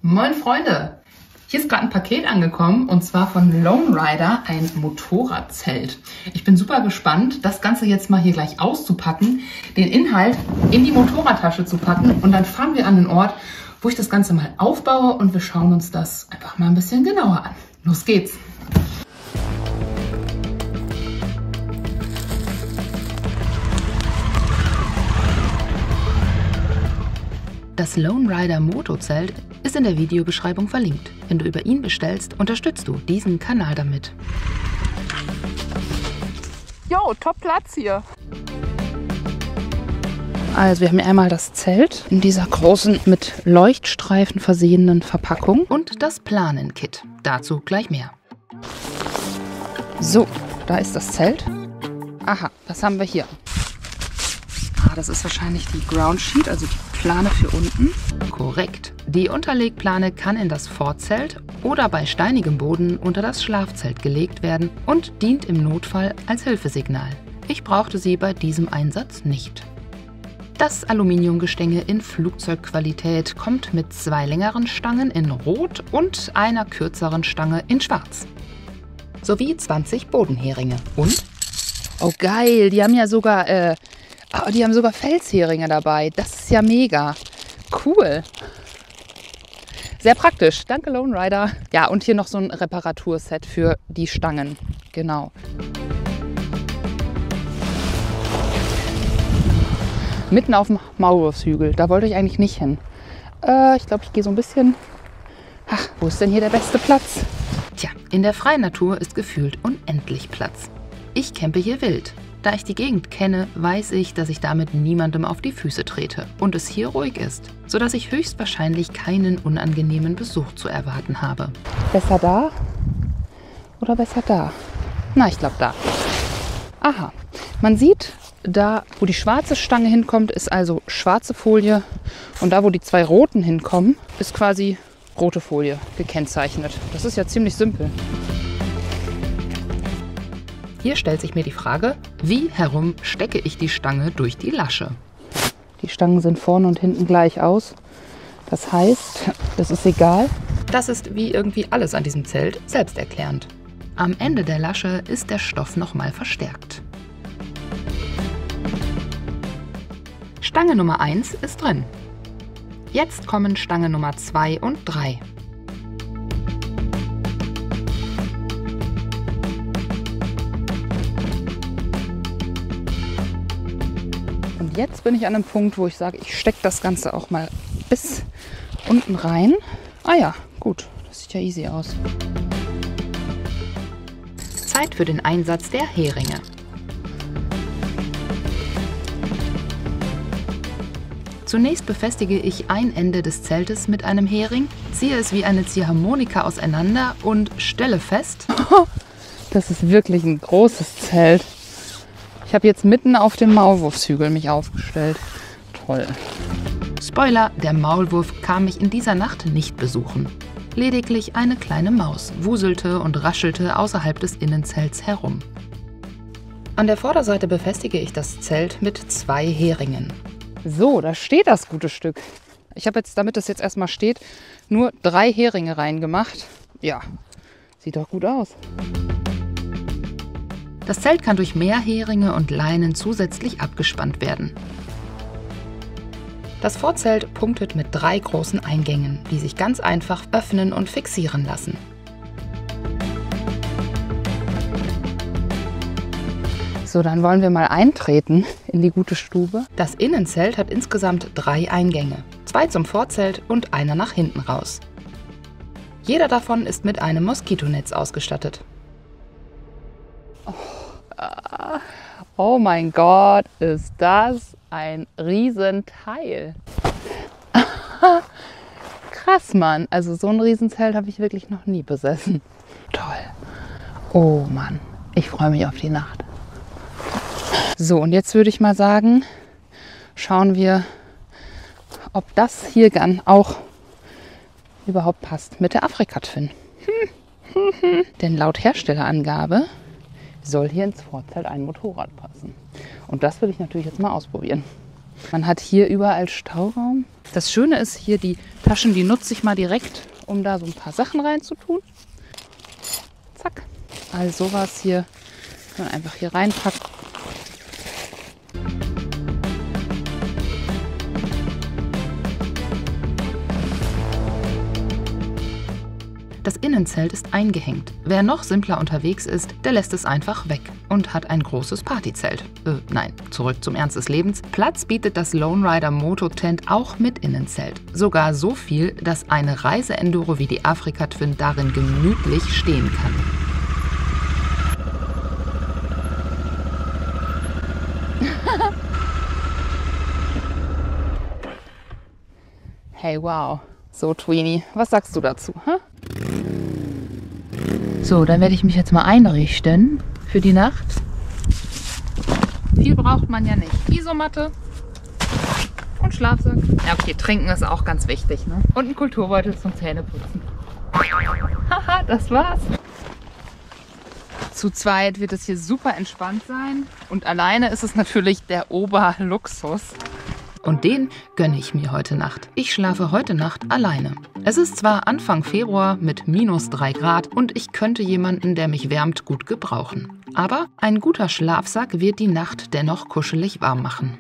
Moin Freunde! Hier ist gerade ein Paket angekommen und zwar von Lone Rider, ein Motorradzelt. Ich bin super gespannt, das Ganze jetzt mal hier gleich auszupacken, den Inhalt in die Motorradtasche zu packen und dann fahren wir an den Ort, wo ich das Ganze mal aufbaue und wir schauen uns das einfach mal ein bisschen genauer an. Los geht's! Das Lone Rider Motozelt ist in der Videobeschreibung verlinkt. Wenn du über ihn bestellst, unterstützt du diesen Kanal damit. Jo, top Platz hier. Also wir haben hier einmal das Zelt in dieser großen, mit Leuchtstreifen versehenen Verpackung und das Planen-Kit. Dazu gleich mehr. So, da ist das Zelt. Aha, was haben wir hier? Das ist wahrscheinlich die Ground Sheet, also die Plane für unten. Korrekt. Die Unterlegplane kann in das Vorzelt oder bei steinigem Boden unter das Schlafzelt gelegt werden und dient im Notfall als Hilfesignal. Ich brauchte sie bei diesem Einsatz nicht. Das Aluminiumgestänge in Flugzeugqualität kommt mit 2 längeren Stangen in Rot und einer kürzeren Stange in Schwarz. Sowie 20 Bodenheringe. Und? Oh geil, die haben sogar Felsheringe dabei. Das ist ja mega. Cool. Sehr praktisch. Danke, Lone Rider. Ja, und hier noch so ein Reparaturset für die Stangen. Genau. Mitten auf dem Maulwurfshügel. Da wollte ich eigentlich nicht hin. Ich glaube, ich gehe so ein bisschen... Ach, wo ist denn hier der beste Platz? Tja, in der freien Natur ist gefühlt unendlich Platz. Ich campe hier wild. Da ich die Gegend kenne, weiß ich, dass ich damit niemandem auf die Füße trete und es hier ruhig ist, sodass ich höchstwahrscheinlich keinen unangenehmen Besuch zu erwarten habe. Besser da oder besser da? Na, ich glaube da. Aha, man sieht, da wo die schwarze Stange hinkommt, ist also schwarze Folie und da wo die 2 roten hinkommen, ist quasi rote Folie gekennzeichnet. Das ist ja ziemlich simpel. Hier stellt sich mir die Frage, wie herum stecke ich die Stange durch die Lasche? Die Stangen sind vorne und hinten gleich aus. Das heißt, das ist egal. Das ist wie irgendwie alles an diesem Zelt selbsterklärend. Am Ende der Lasche ist der Stoff nochmal verstärkt. Stange Nummer 1 ist drin. Jetzt kommen Stange Nummer 2 und 3. Und jetzt bin ich an einem Punkt, wo ich sage, ich stecke das Ganze auch mal bis unten rein. Ah ja, gut, das sieht ja easy aus. Zeit für den Einsatz der Heringe. Zunächst befestige ich ein Ende des Zeltes mit einem Hering, ziehe es wie eine Ziehharmonika auseinander und stelle fest... Das ist wirklich ein großes Zelt. Ich habe jetzt mitten auf dem Maulwurfshügel mich aufgestellt. Toll. Spoiler, der Maulwurf kam mich in dieser Nacht nicht besuchen. Lediglich eine kleine Maus wuselte und raschelte außerhalb des Innenzelts herum. An der Vorderseite befestige ich das Zelt mit 2 Heringen. So, da steht das gute Stück. Ich habe jetzt, damit es jetzt erstmal steht, nur 3 Heringe reingemacht. Ja, sieht doch gut aus. Das Zelt kann durch mehr Heringe und Leinen zusätzlich abgespannt werden. Das Vorzelt punktet mit 3 großen Eingängen, die sich ganz einfach öffnen und fixieren lassen. So, dann wollen wir mal eintreten in die gute Stube. Das Innenzelt hat insgesamt 3 Eingänge, 2 zum Vorzelt und einer nach hinten raus. Jeder davon ist mit einem Moskitonetz ausgestattet. Oh mein Gott, ist das ein Riesenteil. Krass, Mann. Also so ein Riesenzelt habe ich wirklich noch nie besessen. Toll. Oh Mann, ich freue mich auf die Nacht. So, und jetzt würde ich mal sagen, schauen wir, ob das hier dann auch überhaupt passt mit der Afrika-Twin. Denn laut Herstellerangabe soll hier ins Vorzelt ein Motorrad passen. Und das will ich natürlich jetzt mal ausprobieren. Man hat hier überall Stauraum. Das Schöne ist hier, die Taschen, die nutze ich mal direkt, um da so ein paar Sachen reinzutun. Zack. Also sowas hier kann man einfach hier reinpacken. Das Innenzelt ist eingehängt. Wer noch simpler unterwegs ist, der lässt es einfach weg und hat ein großes Partyzelt. Nein, zurück zum Ernst des Lebens. Platz bietet das Lone Rider Moto Tent auch mit Innenzelt. Sogar so viel, dass eine Reiseenduro wie die Afrika Twin darin gemütlich stehen kann. Hey, wow. So, Tweenie, was sagst du dazu? Hä? So, dann werde ich mich jetzt mal einrichten für die Nacht. Viel braucht man ja nicht. Isomatte und Schlafsack. Ja, okay, trinken ist auch ganz wichtig, ne? Und ein Kulturbeutel zum Zähneputzen. Haha, das war's. Zu zweit wird es hier super entspannt sein. Und alleine ist es natürlich der Oberluxus. Und den gönne ich mir heute Nacht. Ich schlafe heute Nacht alleine. Es ist zwar Anfang Februar mit -3 Grad und ich könnte jemanden, der mich wärmt, gut gebrauchen. Aber ein guter Schlafsack wird die Nacht dennoch kuschelig warm machen.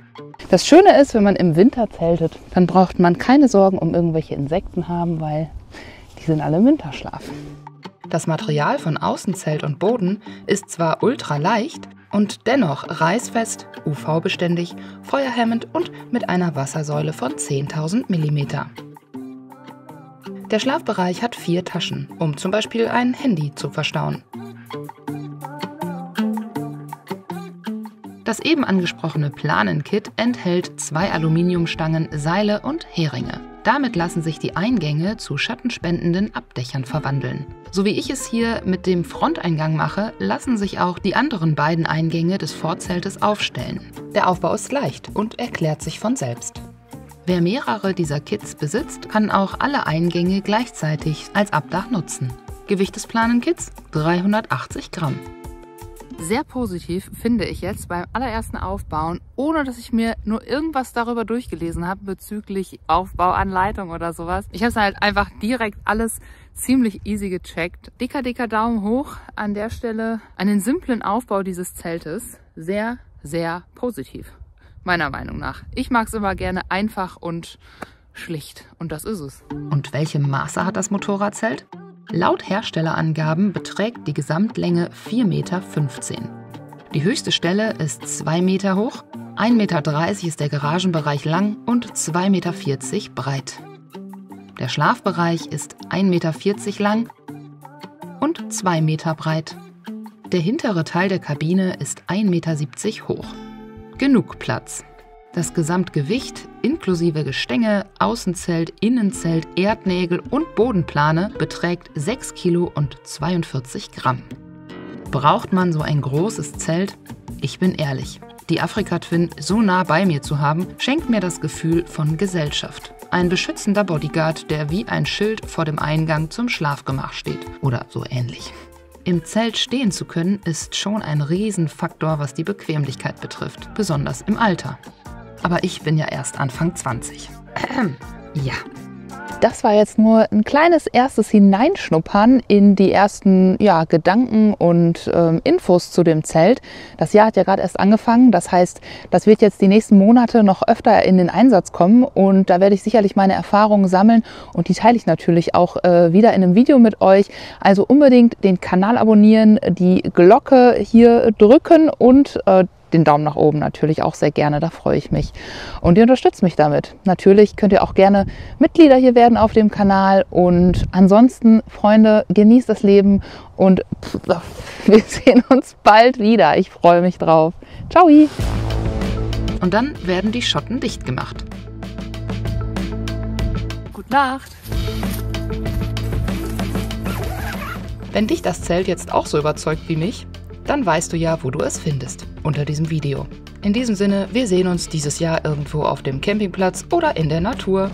Das Schöne ist, wenn man im Winter zeltet, dann braucht man keine Sorgen um irgendwelche Insekten haben, weil die sind alle im Winterschlaf. Das Material von Außenzelt und Boden ist zwar ultra leicht, und dennoch reißfest, UV-beständig, feuerhemmend und mit einer Wassersäule von 10.000 mm. Der Schlafbereich hat 4 Taschen, um zum Beispiel ein Handy zu verstauen. Das eben angesprochene Planenkit enthält 2 Aluminiumstangen, Seile und Heringe. Damit lassen sich die Eingänge zu schattenspendenden Abdächern verwandeln. So wie ich es hier mit dem Fronteingang mache, lassen sich auch die anderen beiden Eingänge des Vorzeltes aufstellen. Der Aufbau ist leicht und erklärt sich von selbst. Wer mehrere dieser Kits besitzt, kann auch alle Eingänge gleichzeitig als Abdach nutzen. Gewicht des Planenkits 380 Gramm. Sehr positiv finde ich jetzt beim allerersten Aufbauen, ohne dass ich mir nur irgendwas darüber durchgelesen habe bezüglich Aufbauanleitung oder sowas. Ich habe es halt einfach direkt alles ziemlich easy gecheckt. Dicker Daumen hoch an der Stelle an den simplen Aufbau dieses Zeltes. Sehr, sehr positiv, meiner Meinung nach. Ich mag es immer gerne einfach und schlicht und das ist es. Und welche Maße hat das Motorradzelt? Laut Herstellerangaben beträgt die Gesamtlänge 4,15 Meter. Die höchste Stelle ist 2 Meter hoch, 1,30 Meter ist der Garagenbereich lang und 2,40 Meter breit. Der Schlafbereich ist 1,40 Meter lang und 2 Meter breit. Der hintere Teil der Kabine ist 1,70 Meter hoch. Genug Platz. Das Gesamtgewicht inklusive Gestänge, Außenzelt, Innenzelt, Erdnägel und Bodenplane beträgt 6 Kilo und 42 Gramm. Braucht man so ein großes Zelt? Ich bin ehrlich, die Afrika Twin so nah bei mir zu haben, schenkt mir das Gefühl von Gesellschaft. Ein beschützender Bodyguard, der wie ein Schild vor dem Eingang zum Schlafgemach steht oder so ähnlich. Im Zelt stehen zu können, ist schon ein Riesenfaktor, was die Bequemlichkeit betrifft, besonders im Alter. Aber ich bin ja erst Anfang 20. Ja. Das war jetzt nur ein kleines erstes Hineinschnuppern in die ersten Gedanken und Infos zu dem Zelt. Das Jahr hat ja gerade erst angefangen. Das heißt, das wird jetzt die nächsten Monate noch öfter in den Einsatz kommen. Und da werde ich sicherlich meine Erfahrungen sammeln. Und die teile ich natürlich auch wieder in einem Video mit euch. Also unbedingt den Kanal abonnieren, die Glocke hier drücken und den Daumen nach oben natürlich auch sehr gerne, da freue ich mich. Und ihr unterstützt mich damit. Natürlich könnt ihr auch gerne Mitglieder hier werden auf dem Kanal. Und ansonsten, Freunde, genießt das Leben und wir sehen uns bald wieder. Ich freue mich drauf. Ciao! Und dann werden die Schotten dicht gemacht. Gute Nacht! Wenn dich das Zelt jetzt auch so überzeugt wie mich, dann weißt du ja, wo du es findest, unter diesem Video. In diesem Sinne, wir sehen uns dieses Jahr irgendwo auf dem Campingplatz oder in der Natur.